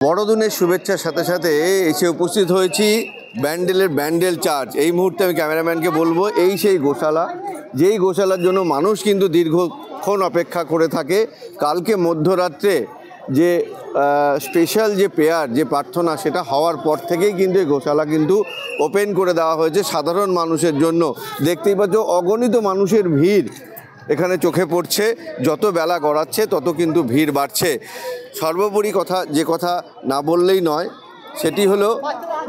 বড়দিনের শুভেচ্ছার সাথে সাথে এসে উপস্থিত হয়েছি ব্যান্ডেলের ব্যান্ডেল চার্চ। এই মুহূর্তে আমি ক্যামেরাম্যানকে বলবো, এই সেই গোশালা, যেই গোশালার জন্য মানুষ কিন্তু দীর্ঘক্ষণ অপেক্ষা করে থাকে। কালকে মধ্যরাত্রে যে স্পেশাল যে প্রেয়ার, যে প্রার্থনা, সেটা হওয়ার পর থেকেই কিন্তু এই গোশালা কিন্তু ওপেন করে দেওয়া হয়েছে সাধারণ মানুষের জন্য। দেখতেই পাচ্ছ অগণিত মানুষের ভিড় এখানে চোখে পড়ছে। যত বেলা গড়াচ্ছে তত কিন্তু ভিড় বাড়ছে। সর্বোপরি যে কথা না বললেই নয়, সেটি হলো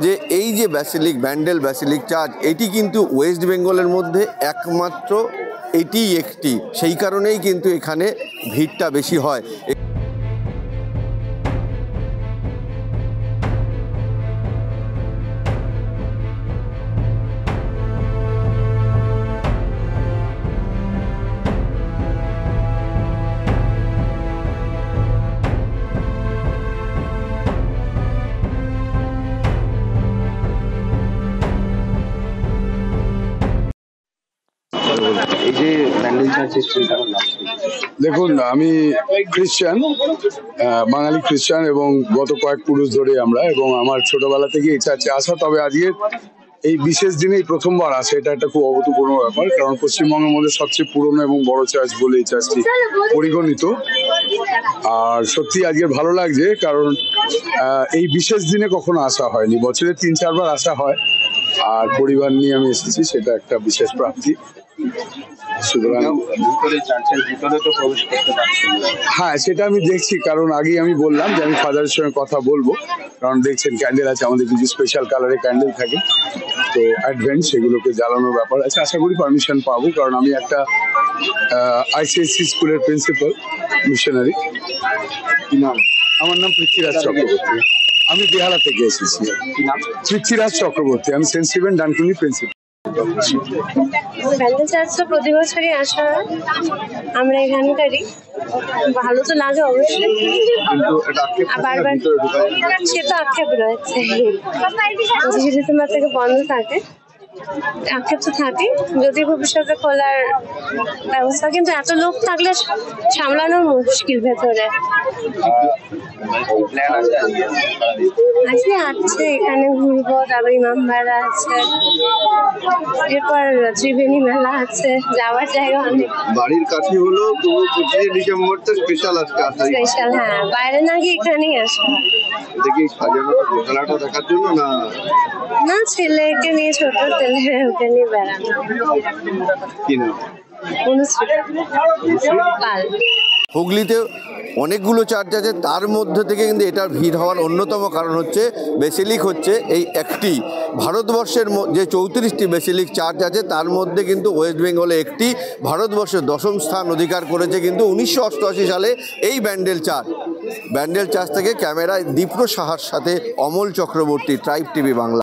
যে এই যে ব্যাসিলিক, ব্যান্ডেল ব্যাসিলিক চার্চ, এটি কিন্তু ওয়েস্ট বেঙ্গলের মধ্যে একমাত্র এটিই একটি। সেই কারণেই কিন্তু এখানে ভিড়টা বেশি হয়। দেখুন, আমি খ্রিস্টান, বাঙালি খ্রিস্টান, এবং গত কয়েক পুরুষ ধরে আমরা, এবং আমার ছোটবেলা থেকে এই চার্চে আসা। তবে আজকে এই বিশেষ দিনে প্রথমবার আসে, এটা একটা খুব অভূতপূর্ণ ব্যাপার, কারণ পশ্চিমবঙ্গের মধ্যে সবচেয়ে পুরনো এবং বড় চার্চ বলে এই চার্চটি পরিগণিত। আর সত্যি আজকে ভালো লাগছে, কারণ এই বিশেষ দিনে কখনো আসা হয়নি। বছরে 3-4 বার আসা হয়, আর পরিবার নিয়ে আমি এসেছি, সেটা একটা বিশেষ প্রাপ্তি। সুতরাং হ্যাঁ, সেটা আমি দেখছি, কারণ আগেই আমি বললাম যে আমি ফাদারের সঙ্গে কথা বলবো, কারণ দেখছেন ক্যান্ডেল আছে, আমাদের কিছু স্পেশাল কালারের ক্যান্ডেল থাকে, তো অ্যাডভেন্ট সেগুলোকে জ্বালানোর ব্যাপার আছে। আশা করি পারমিশন পাবো, কারণ আমি একটা ICSC স্কুলের প্রিন্সিপাল, মিশনারি। আমার নাম পৃথ্বীরাজ চক্রবর্তী, আমি বেহালা থেকে এসেছি। পৃথ্বীরাজ চক্রবর্তী, আমি saint Steven Dankuni principal. Bandel চার্চটা প্রতি বছরই আসা হয়, আমরা এখানকারই। ভালো তো লাগে অবশ্যই, বারবার সে তো আক্ষেপ রয়েছে। 25 ডিসেম্বর থেকে বন্ধ থাকে, আক্ষেপ তো থাকে। যদি ভবিষ্যতে খোলার ব্যবস্থা, কিন্তু এত লোক থাকলে সামলানো মুশকিল ভেতরে। আছে এখানে ঘুরবো, তারপর ইমামবাড়া আছে, এরপর ত্রিবেণী মেলা আছে, যাওয়ার জায়গা অনেক। বাড়ির কাছে হলো তো 25 ডিসেম্বরটা স্পেশাল আজকে আসা। স্পেশাল, হ্যাঁ, বাইরে না গিয়ে এখানেই আসা। দেখি সাজানো গোশালাটা দেখার জন্য না, ছেলেকে নিয়ে, ছোট ছেলে, ওকে নিয়ে বেড়ানো। কি না, হুগলিতে অনেকগুলো চার্চ আছে, তার মধ্যে থেকে কিন্তু এটার ভিড় হওয়ার অন্যতম কারণ হচ্ছে বেসিলিক হচ্ছে এই একটি। ভারতবর্ষের যে 34টি বেসিলিক চার্চ আছে, তার মধ্যে কিন্তু ওয়েস্ট বেঙ্গলে একটি। ভারতবর্ষের 10ম স্থান অধিকার করেছে কিন্তু 1988 সালে এই ব্যান্ডেল চার্চ। ব্যান্ডেল চার্চ থেকে ক্যামেরায় দীপ্র সাহার সাথে অমল চক্রবর্তী, ট্রাইব টিভি বাংলা।